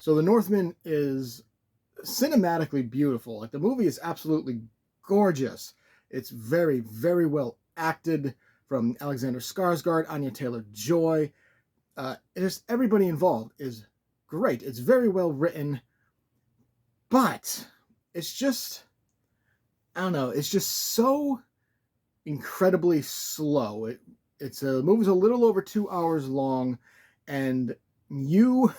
So The Northman is cinematically beautiful. Like, the movie is absolutely gorgeous. It's very, very well acted from Alexander Skarsgard, Anya Taylor-Joy. Just everybody involved is great. It's very well written, but it's just, I don't know, it's just so incredibly slow. The movie's a little over 2 hours long, and you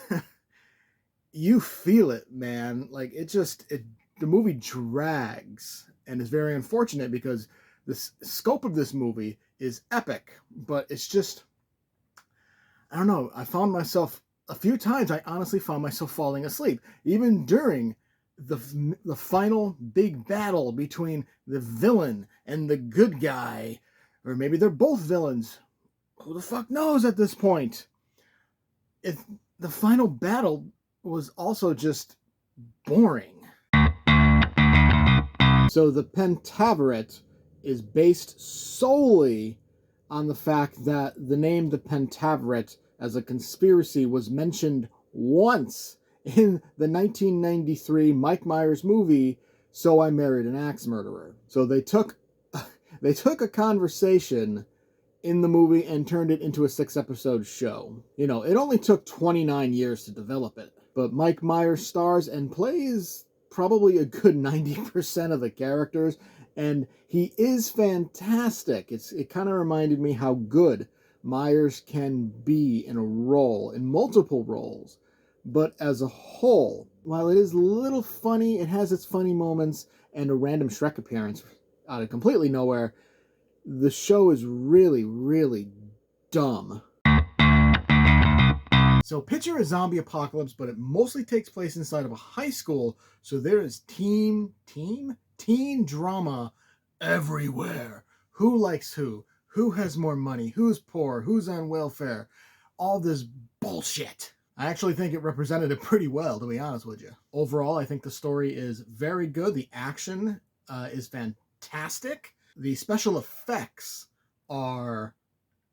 you feel it, man. Like, the movie drags, and it's very unfortunate because the scope of this movie is epic, but it's just, I don't know. I found myself a few times. I honestly found myself falling asleep, even during the final big battle between the villain and the good guy, or maybe they're both villains. Who the fuck knows at this point? The final battle was also just boring. So the Pentaverate is based solely on the fact that the name the Pentaverate as a conspiracy was mentioned once in the 1993 Mike Myers movie, So I Married an Axe Murderer. So they took a conversation in the movie and turned it into a 6-episode show. You know, it only took 29 years to develop it, but Mike Myers stars and plays probably a good 90% of the characters, and he is fantastic. It kind of reminded me how good Myers can be in a role, in multiple roles. But as a whole, while it is a little funny, it has its funny moments and a random Shrek appearance out of completely nowhere, the show is really, really dumb. So picture a zombie apocalypse, but it mostly takes place inside of a high school, so there is teen drama everywhere. Who likes who? Who has more money? Who's poor? Who's on welfare? All this bullshit. I actually think it represented it pretty well, to be honest with you. Overall, I think the story is very good. The action is fantastic. The special effects are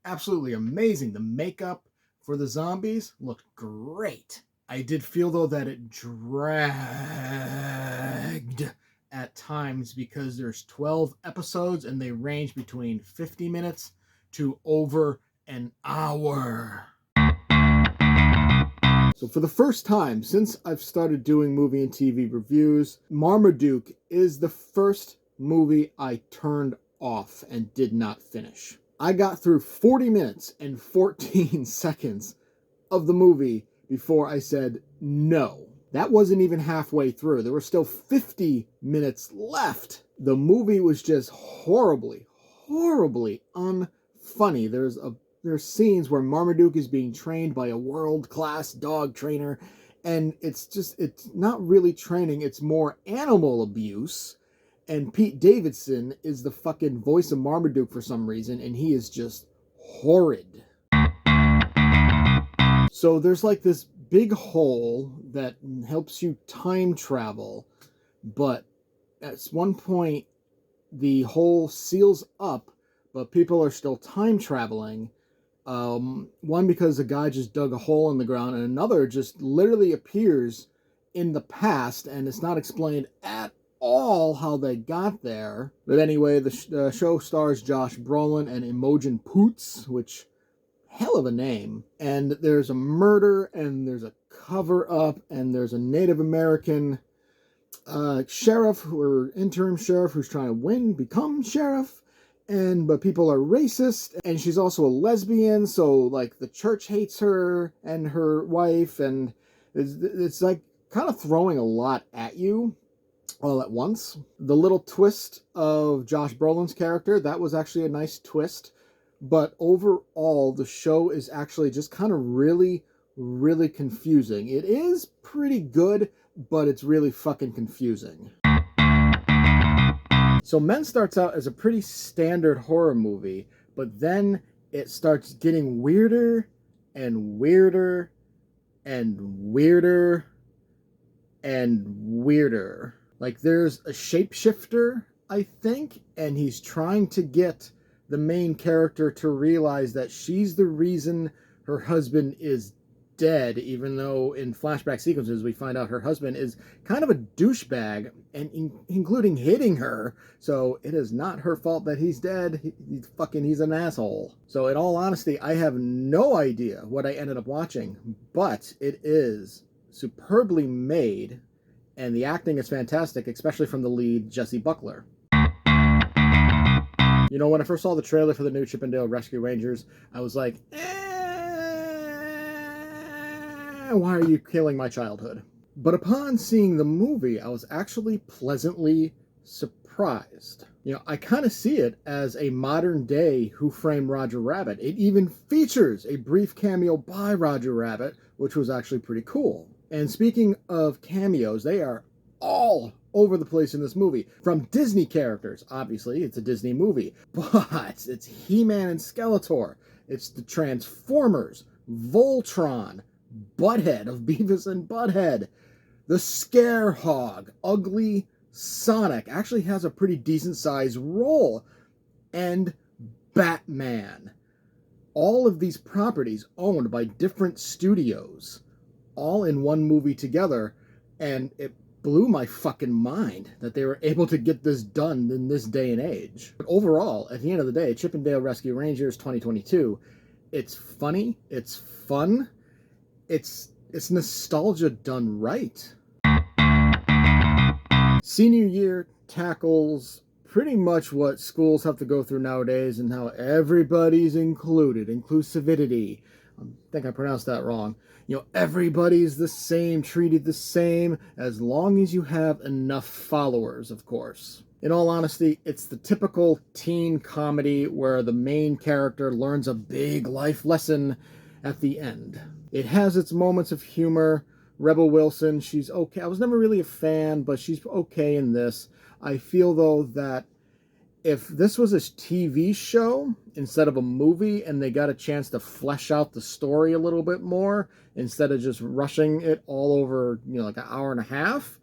absolutely amazing. The makeup for the zombies looked great. I did feel, though, that it dragged at times because there's 12 episodes and they range between 50 minutes to over an hour. So for the first time since I've started doing movie and TV reviews, Marmaduke is the first movie I turned off and did not finish. I got through 40 minutes and 14 seconds of the movie before I said no. That wasn't even halfway through. There were still 50 minutes left. The movie was just horribly unfunny. There's scenes where Marmaduke is being trained by a world-class dog trainer, and it's not really training, it's more animal abuse. And Pete Davidson is the fucking voice of Marmaduke for some reason, and he is just horrid. So there's like this big hole that helps you time travel, but at one point the hole seals up, but people are still time traveling. One because a guy just dug a hole in the ground, and another just literally appears in the past, and it's not explained at all how they got there. But anyway, the show stars Josh Brolin and Imogen Poots, which, hell of a name. And there's a murder, and there's a cover-up, and there's a Native American sheriff, or interim sheriff, who's trying to become sheriff. But people are racist, and she's also a lesbian, so like the church hates her and her wife, and it's like kind of throwing a lot at you all at once. The little twist of Josh Brolin's character, that was actually a nice twist, but overall the show is actually just kind of really, really confusing. It is pretty good, but it's really fucking confusing. So Men starts out as a pretty standard horror movie, but then it starts getting weirder and weirder and weirder and weirder. Like, there's a shapeshifter, I think, and he's trying to get the main character to realize that she's the reason her husband is dead, even though in flashback sequences we find out her husband is kind of a douchebag, and including hitting her. So it is not her fault that he's dead. He's an asshole. So in all honesty, I have no idea what I ended up watching, but it is superbly made, and the acting is fantastic, especially from the lead, Jesse Buckler. You know, when I first saw the trailer for the new Chip 'n Dale Rescue Rangers, I was like, why are you killing my childhood? But upon seeing the movie, I was actually pleasantly surprised. You know, I kind of see it as a modern day Who Framed Roger Rabbit. It even features a brief cameo by Roger Rabbit, which was actually pretty cool. And speaking of cameos, they are all over the place in this movie. From Disney characters, obviously, it's a Disney movie, but it's He-Man and Skeletor. It's the Transformers, Voltron, Butthead of Beavis and Butthead, the Scarehog, Ugly Sonic actually has a pretty decent sized role, and Batman. All of these properties owned by different studios, all in one movie together, and it blew my fucking mind that they were able to get this done in this day and age. But overall, at the end of the day, Chip 'n Dale Rescue Rangers 2022, it's funny, it's fun, it's nostalgia done right. Senior year tackles pretty much what schools have to go through nowadays and how everybody's included. Inclusivity. I think I pronounced that wrong. You know, everybody's the same, treated the same, as long as you have enough followers, of course. In all honesty, it's the typical teen comedy where the main character learns a big life lesson at the end. It has its moments of humor. Rebel Wilson, she's okay. I was never really a fan, but she's okay in this. I feel, though, that if this was a TV show instead of a movie and they got a chance to flesh out the story a little bit more instead of just rushing it all over, you know, like an hour and a half,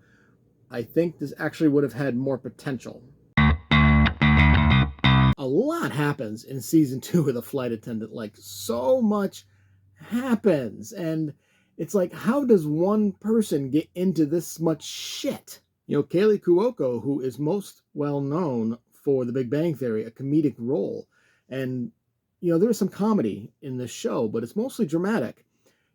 I think this actually would have had more potential. A lot happens in season 2 of The Flight Attendant. Like, so much happens, and it's like, how does one person get into this much shit? You know, Kaley Cuoco, who is most well known for The Big Bang Theory, a comedic role. And, you know, there's some comedy in this show, but it's mostly dramatic.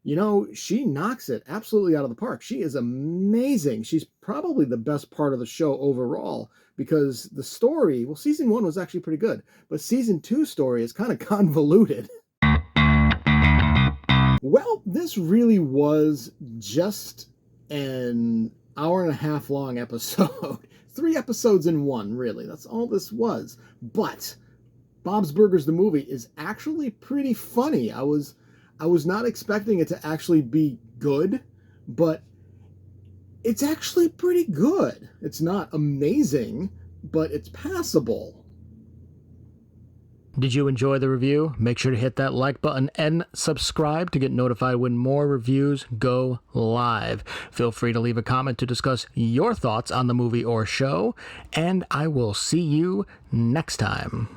You know, she knocks it absolutely out of the park. She is amazing. She's probably the best part of the show overall, because the story, well, season 1 was actually pretty good, but season 2 story is kind of convoluted. Well, this really was just an hour and a half long episode. 3 episodes in one, really. That's all this was. But Bob's Burgers the movie is actually pretty funny. I was not expecting it to actually be good, but it's actually pretty good. It's not amazing, but it's passable. Did you enjoy the review? Make sure to hit that like button and subscribe to get notified when more reviews go live. Feel free to leave a comment to discuss your thoughts on the movie or show, and I will see you next time.